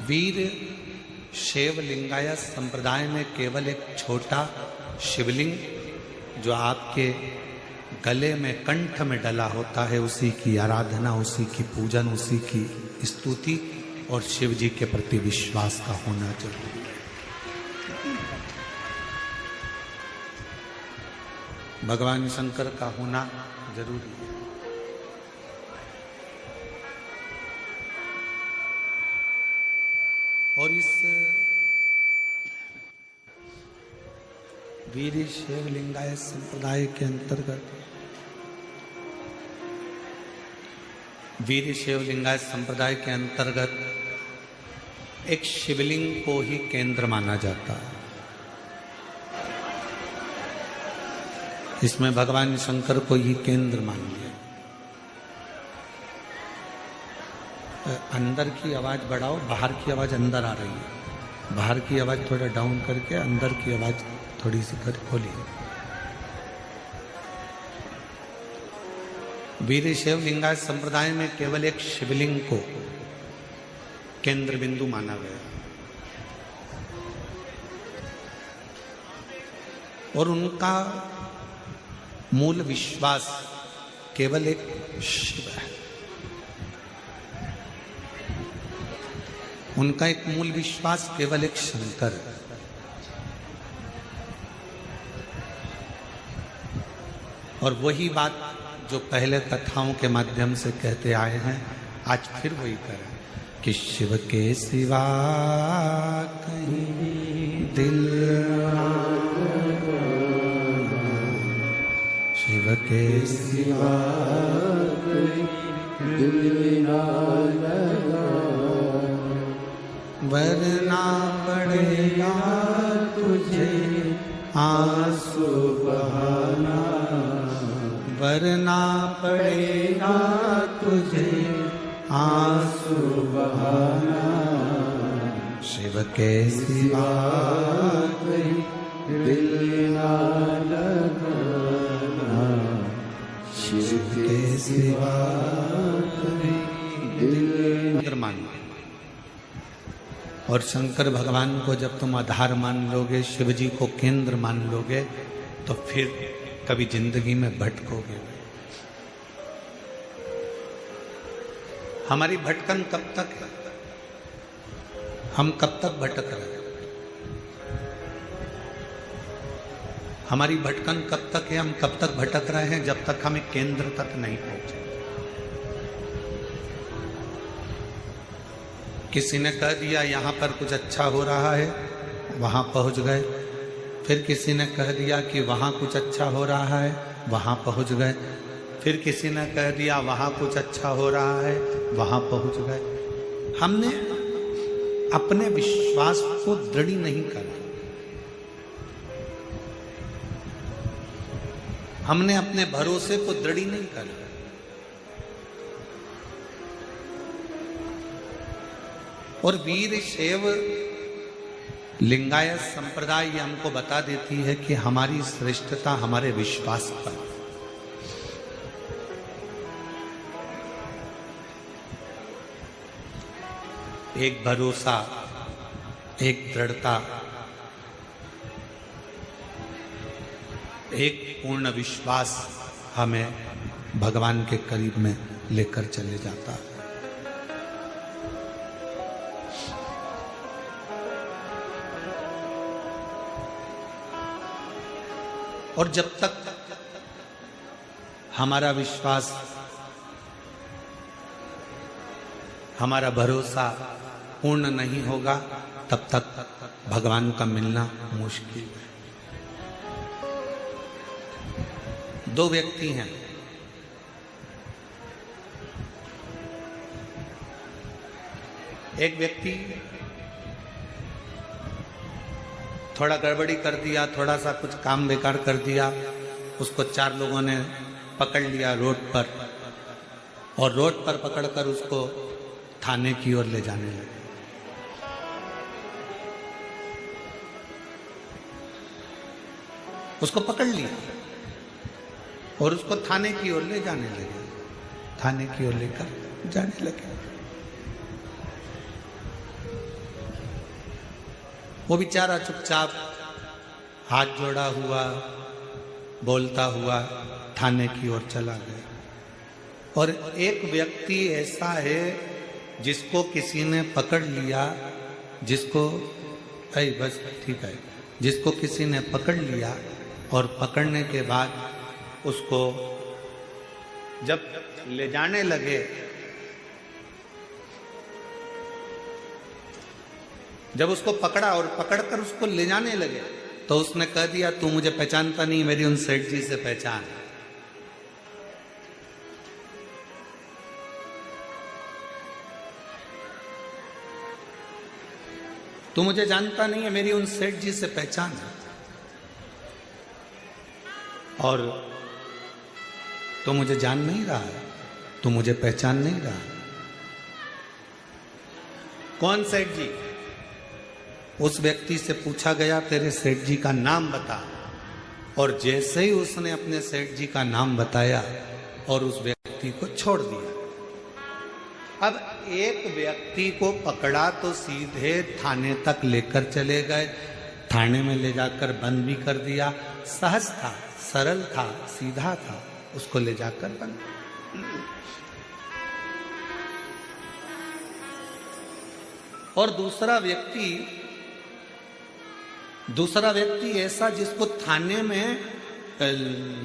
वीर शैव लिंगायत संप्रदाय में केवल एक छोटा शिवलिंग जो आपके गले में कंठ में डला होता है, उसी की आराधना, उसी की पूजन, उसी की स्तुति और शिव जी के प्रति विश्वास का होना जरूरी है। भगवान शंकर का होना जरूरी है। और इस वीर शैव लिंगायत संप्रदाय के अंतर्गत वीर शैव लिंगायत संप्रदाय के अंतर्गत एक शिवलिंग को ही केंद्र माना जाता है। इसमें भगवान शंकर को ही केंद्र मान लिया। अंदर की आवाज बढ़ाओ, बाहर की आवाज अंदर आ रही है। बाहर की आवाज थोड़ा डाउन करके अंदर की आवाज थोड़ी सी कर खोलिए। वीर शैव लिंगायत संप्रदाय में केवल एक शिवलिंग को केंद्र बिंदु माना गया और उनका मूल विश्वास केवल एक शिव है। उनका एक मूल विश्वास केवल एक शंकर है। और वही बात जो पहले कथाओं के माध्यम से कहते आए हैं, आज फिर वही करें कि शिव के सिवा कहीं दिल, शिव के सिवा कहीं दिल ना लगा, वरना पड़ेगा तुझे आंसू बहाना, वरना पड़ेगा तुझे आंसू बहाना, शिव के सिवा कहीं दिल ना लगाना, शिव के सिवा कहीं दिल मान। और शंकर भगवान को जब तुम आधार मान लोगे, शिव जी को केंद्र मान लोगे, तो फिर कभी जिंदगी में भटकोगे। हमारी भटकन कब तक है? हम कब तक भटक रहे हैं? हमारी भटकन कब तक है? हम कब तक भटक रहे हैं? जब तक हम केंद्र तक नहीं पहुंचे। किसी ने कह दिया यहां पर कुछ अच्छा हो रहा है, वहां पहुंच गए। फिर किसी ने कह दिया कि वहां कुछ अच्छा हो रहा है, वहां पहुंच गए। फिर किसी ने कह दिया वहां कुछ अच्छा हो रहा है, वहां पहुंच गए। हमने अपने विश्वास को दृढ़ नहीं करा। हमने अपने भरोसे को दृढ़ नहीं करा। और वीर शैव लिंगायत संप्रदाय ये हमको बता देती है कि हमारी श्रेष्ठता हमारे विश्वास पर। एक भरोसा, एक दृढ़ता, एक पूर्ण विश्वास हमें भगवान के करीब में लेकर चले जाता है। और जब तक हमारा विश्वास, हमारा भरोसा पूर्ण नहीं होगा, तब तक भगवान का मिलना मुश्किल है। दो व्यक्ति हैं, एक व्यक्ति थोड़ा गड़बड़ी कर दिया, थोड़ा सा कुछ काम बेकार कर दिया, उसको चार लोगों ने पकड़ लिया रोड पर, और रोड पर पकड़कर उसको थाने की ओर ले जाने लगे। उसको पकड़ लिया और उसको थाने की ओर ले जाने लगे, थाने की ओर लेकर जाने लगे। वो बेचारा चुपचाप हाथ जोड़ा हुआ बोलता हुआ थाने की ओर चला गया। और एक व्यक्ति ऐसा है जिसको किसी ने पकड़ लिया, जिसको बस ठीक है, जिसको किसी ने पकड़ लिया और पकड़ने के बाद उसको जब ले जाने लगे, जब उसको पकड़ा और पकड़कर उसको ले जाने लगे तो उसने कह दिया तू मुझे पहचानता नहीं, मेरी उन सेठ जी से पहचान। तू मुझे जानता नहीं है, मेरी उन सेठ जी से पहचान है। और तू मुझे जान नहीं रहा है, तू मुझे पहचान नहीं रहा। कौन सेठ जी? उस व्यक्ति से पूछा गया तेरे सेठ जी का नाम बता। और जैसे ही उसने अपने सेठ जी का नाम बताया और उस व्यक्ति को छोड़ दिया। अब एक व्यक्ति को पकड़ा तो सीधे थाने तक लेकर चले गए, थाने में ले जाकर बंद भी कर दिया। सहज था, सरल था, सीधा था, उसको ले जाकर बंद। और दूसरा व्यक्ति ऐसा जिसको थाने में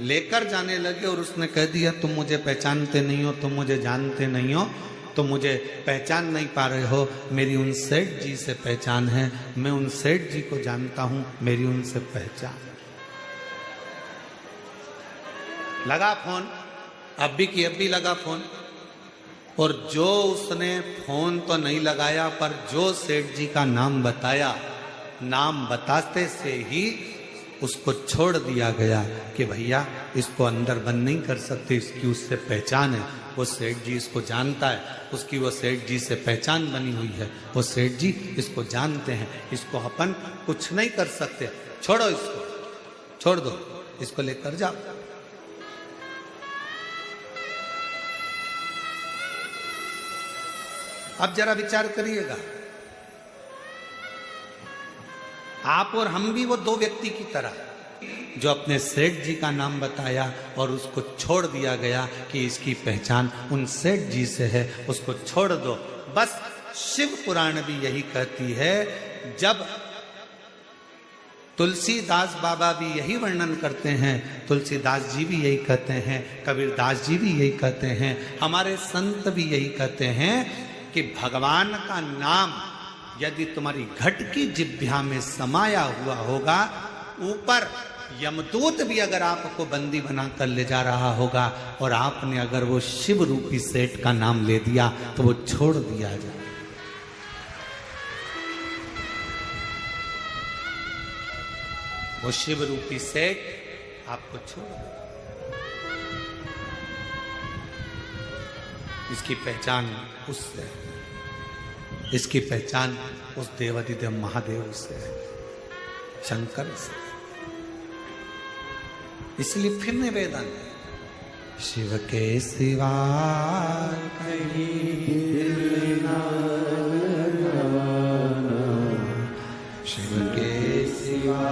लेकर जाने लगे और उसने कह दिया तुम मुझे पहचानते नहीं हो, तुम मुझे जानते नहीं हो, तुम मुझे पहचान नहीं पा रहे हो, मेरी उन सेठ जी से पहचान है, मैं उन सेठ जी को जानता हूं, मेरी उनसे पहचान। लगा फोन, अब भी लगा फोन। और जो उसने फोन तो नहीं लगाया पर जो सेठ जी का नाम बताया, नाम बताते से ही उसको छोड़ दिया गया कि भैया इसको अंदर बंद नहीं कर सकते, इसकी उससे पहचान है, वो सेठ जी इसको जानता है, उसकी वो सेठ जी से पहचान बनी हुई है, वो सेठ जी इसको जानते हैं, इसको अपन कुछ नहीं कर सकते, छोड़ो इसको, छोड़ दो, इसको लेकर जाओ। अब जरा विचार करिएगा, आप और हम भी वो दो व्यक्ति की तरह, जो अपने सेठ जी का नाम बताया और उसको छोड़ दिया गया कि इसकी पहचान उन सेठ जी से है, उसको छोड़ दो। बस शिव पुराण भी यही कहती है, जब तुलसीदास बाबा भी यही वर्णन करते हैं, तुलसीदास जी भी यही कहते हैं, कबीरदास जी भी यही कहते हैं, हमारे संत भी यही कहते हैं कि भगवान का नाम यदि तुम्हारी घट की जिह्वा में समाया हुआ होगा, ऊपर यमदूत भी अगर आपको बंदी बनाकर ले जा रहा होगा और आपने अगर वो शिव रूपी सेठ का नाम ले दिया तो वो छोड़ दिया जाए। वो शिव रूपी सेठ आपको छोड़ दे। इसकी पहचान उससे, इसकी पहचान उस देवादिदेव महादेव से, शंकर से। इसलिए फिर निवेदन, शिव के सिवा कहीं दिल ना लगाना, शिव के सिवा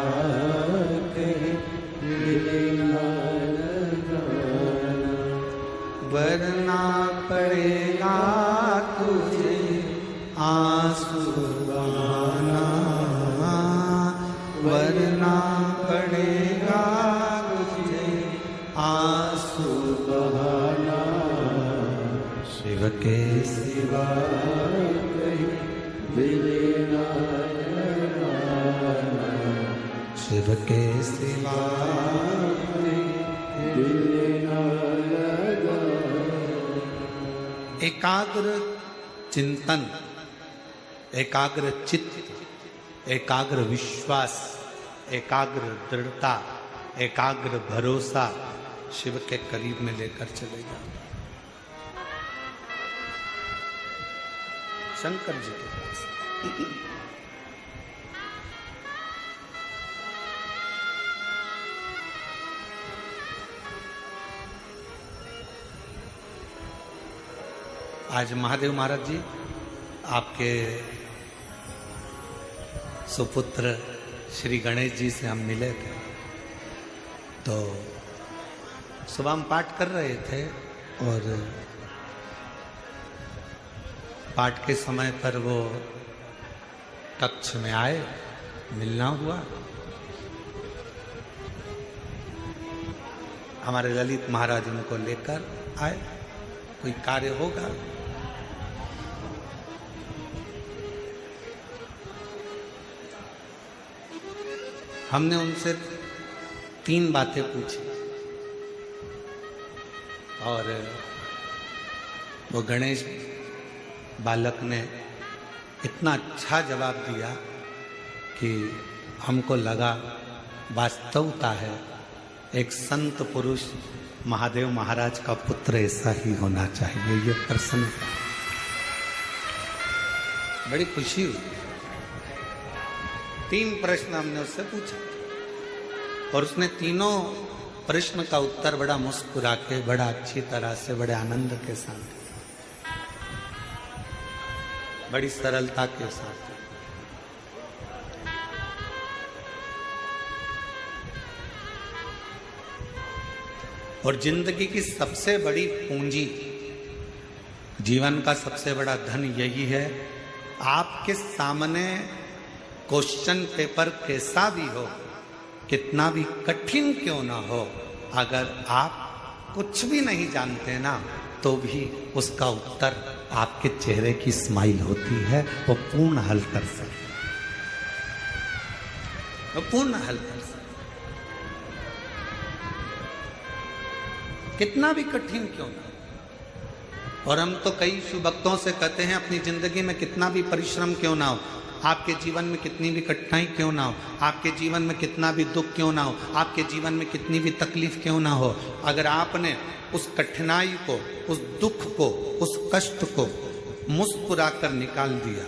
कहीं दिल ना लगाना, वरना पड़ेगा तुझे आंसू बहाना, वरना पड़ेगा तुझे आंसू बहाना, शिव के सिवा कहीं दिल ना लगाना, शिव के सिवा कहीं दिल ना लगाना। एकाग्र चिंतन, एकाग्र चित्त, एकाग्र विश्वास, एकाग्र दृढ़ता, एकाग्र भरोसा शिव के करीब में लेकर चले जाओ। शंकर जी के पास आज महादेव महाराज जी आपके सुपुत्र श्री गणेश जी से हम मिले थे। तो सुबह हम पाठ कर रहे थे और पाठ के समय पर वो कक्ष में आए, मिलना हुआ। हमारे ललित महाराज उनको लेकर आए, कोई कार्य होगा। हमने उनसे 3 बातें पूछी और वो गणेश बालक ने इतना अच्छा जवाब दिया कि हमको लगा वास्तवता है एक संत पुरुष महादेव महाराज का पुत्र ऐसा ही होना चाहिए। ये प्रश्न बड़ी खुशी हुई। 3 प्रश्न हमने उससे पूछे और उसने तीनों प्रश्न का उत्तर बड़ा मुस्कुरा के, बड़ा अच्छी तरह से, बड़े आनंद के साथ, बड़ी सरलता के साथ। और जिंदगी की सबसे बड़ी पूंजी, जीवन का सबसे बड़ा धन यही है, आपके सामने क्वेश्चन पेपर कैसा भी हो, कितना भी कठिन क्यों ना हो, अगर आप कुछ भी नहीं जानते ना, तो भी उसका उत्तर आपके चेहरे की स्माइल होती है, वो पूर्ण हल कर सकते, वो पूर्ण हल कर सकते, कितना भी कठिन क्यों ना। और हम तो कई भक्तों से कहते हैं अपनी जिंदगी में कितना भी परिश्रम क्यों ना हो, आपके जीवन में कितनी भी कठिनाई क्यों ना हो, आपके जीवन में कितना भी दुख क्यों ना हो, आपके जीवन में कितनी भी तकलीफ क्यों ना हो, अगर आपने उस कठिनाई को, उस दुख को, उस कष्ट को मुस्कुरा कर निकाल दिया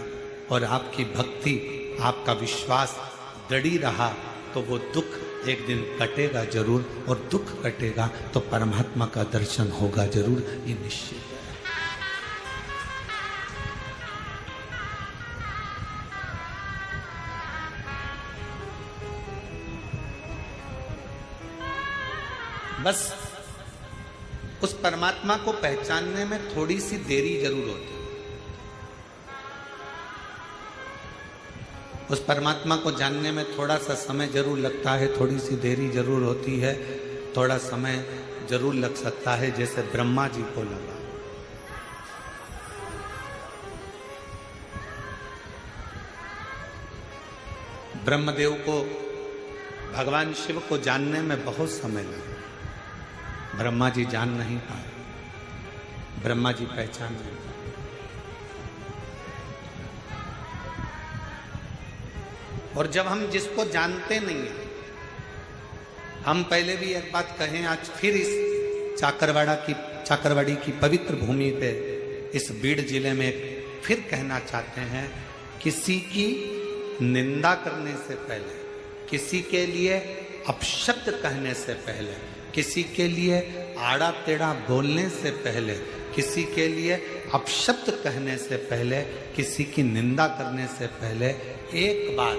और आपकी भक्ति, आपका विश्वास दृढ़ रहा, तो वो दुख एक दिन कटेगा जरूर, और दुख कटेगा तो परमात्मा का दर्शन होगा जरूर, ये निश्चित है। बस उस परमात्मा को पहचानने में थोड़ी सी देरी जरूर होती है। उस परमात्मा को जानने में थोड़ा सा समय जरूर लगता है, थोड़ी सी देरी जरूर होती है, थोड़ा समय जरूर लग सकता है, जैसे ब्रह्मा जी को लगा। ब्रह्मदेव को, भगवान शिव को जानने में बहुत समय लगा। ब्रह्मा जी जान नहीं पाए, ब्रह्मा जी पहचान नहीं पाए। और जब हम जिसको जानते नहीं हैं, हम पहले भी एक बात कहें, आज फिर इस चाकरवाड़ी की पवित्र भूमि पे, इस बीड़ जिले में फिर कहना चाहते हैं, किसी की निंदा करने से पहले, किसी के लिए अपशब्द कहने से पहले, किसी के लिए आड़ा टेढ़ा बोलने से पहले, किसी के लिए अपशब्द कहने से पहले, किसी की निंदा करने से पहले, एक बार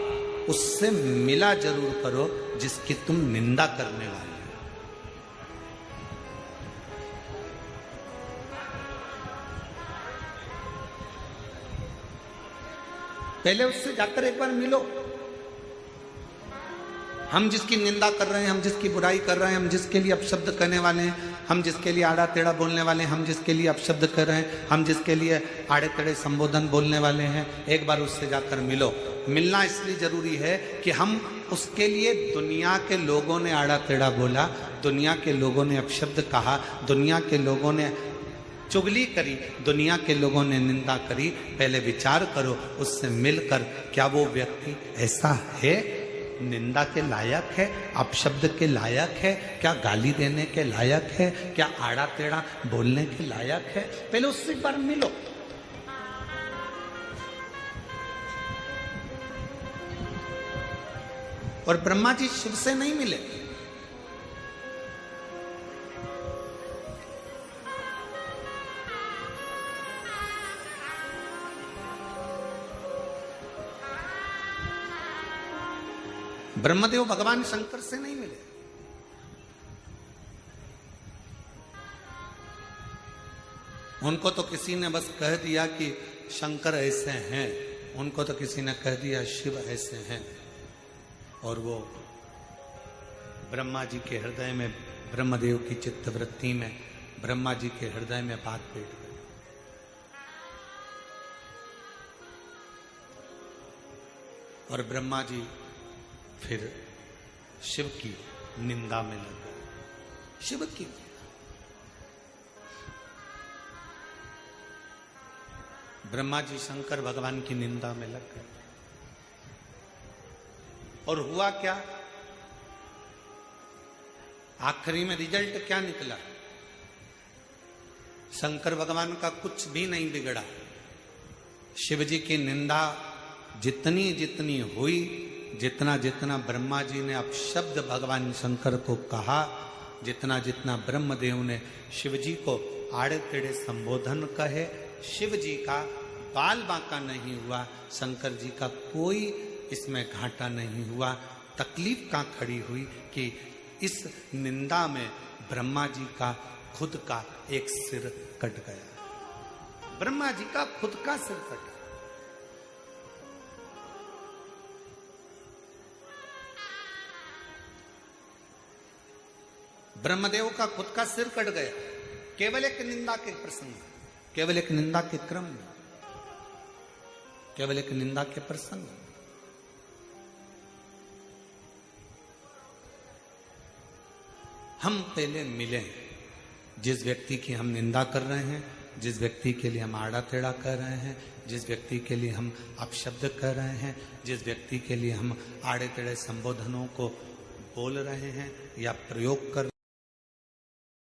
उससे मिला जरूर करो जिसकी तुम निंदा करने वाले हो। पहले उससे जाकर एक बार मिलो। हम जिसकी निंदा कर रहे हैं, हम जिसकी बुराई कर रहे हैं, हम जिसके लिए अपशब्द कहने वाले हैं, हम जिसके लिए आड़ा टेढ़ा बोलने वाले हैं, हम जिसके लिए अपशब्द कर रहे हैं, हम जिसके लिए आड़े टेढ़े संबोधन बोलने वाले हैं, एक बार उससे जाकर मिलो। मिलना इसलिए जरूरी है कि हम उसके लिए, दुनिया के लोगों ने आड़ा टेढ़ा बोला, दुनिया के लोगों ने अपशब्द कहा, दुनिया के लोगों ने चुगली करी, दुनिया के लोगों ने निंदा करी, पहले विचार करो उससे मिलकर, क्या वो व्यक्ति ऐसा है, निंदा के लायक है, अपशब्द के लायक है, क्या गाली देने के लायक है, क्या आड़ा टेढ़ा बोलने के लायक है? पहले उससे एक बार मिलो। और ब्रह्मा जी शिव से नहीं मिले, ब्रह्मदेव भगवान शंकर से नहीं मिले। उनको तो किसी ने बस कह दिया कि शंकर ऐसे हैं, उनको तो किसी ने कह दिया शिव ऐसे हैं, और वो ब्रह्मा जी के हृदय में, ब्रह्मदेव की चित्तवृत्ति में, ब्रह्मा जी के हृदय में बात बैठ गई। और ब्रह्मा जी फिर शिव की निंदा में लग गए। शिव की ब्रह्मा जी शंकर भगवान की निंदा में लग गए। और हुआ क्या, आखिरी में रिजल्ट क्या निकला? शंकर भगवान का कुछ भी नहीं बिगड़ा। शिव जी की निंदा जितनी जितनी हुई, जितना जितना ब्रह्मा जी ने अपशब्द भगवान शंकर को कहा, जितना जितना ब्रह्मदेव ने शिव जी को आड़े टेढ़े संबोधन कहे, शिव जी का बाल बांका नहीं हुआ, शंकर जी का कोई इसमें घाटा नहीं हुआ। तकलीफ कहाँ खड़ी हुई कि इस निंदा में ब्रह्मा जी का खुद का एक सिर कट गया। ब्रह्मा जी का खुद का सिर कट गया। ब्रह्मदेव का खुद का सिर कट गया, केवल एक निंदा के प्रसंग, केवल एक निंदा के क्रम में, केवल एक निंदा के प्रसंग। हम पहले मिले, जिस व्यक्ति की हम निंदा कर रहे हैं, जिस व्यक्ति के लिए हम आड़ा टेढ़ा कर रहे हैं, जिस व्यक्ति के लिए हम अपशब्द कर रहे हैं, जिस व्यक्ति के लिए हम आड़े टेढ़े संबोधनों को बोल रहे हैं या प्रयोग कर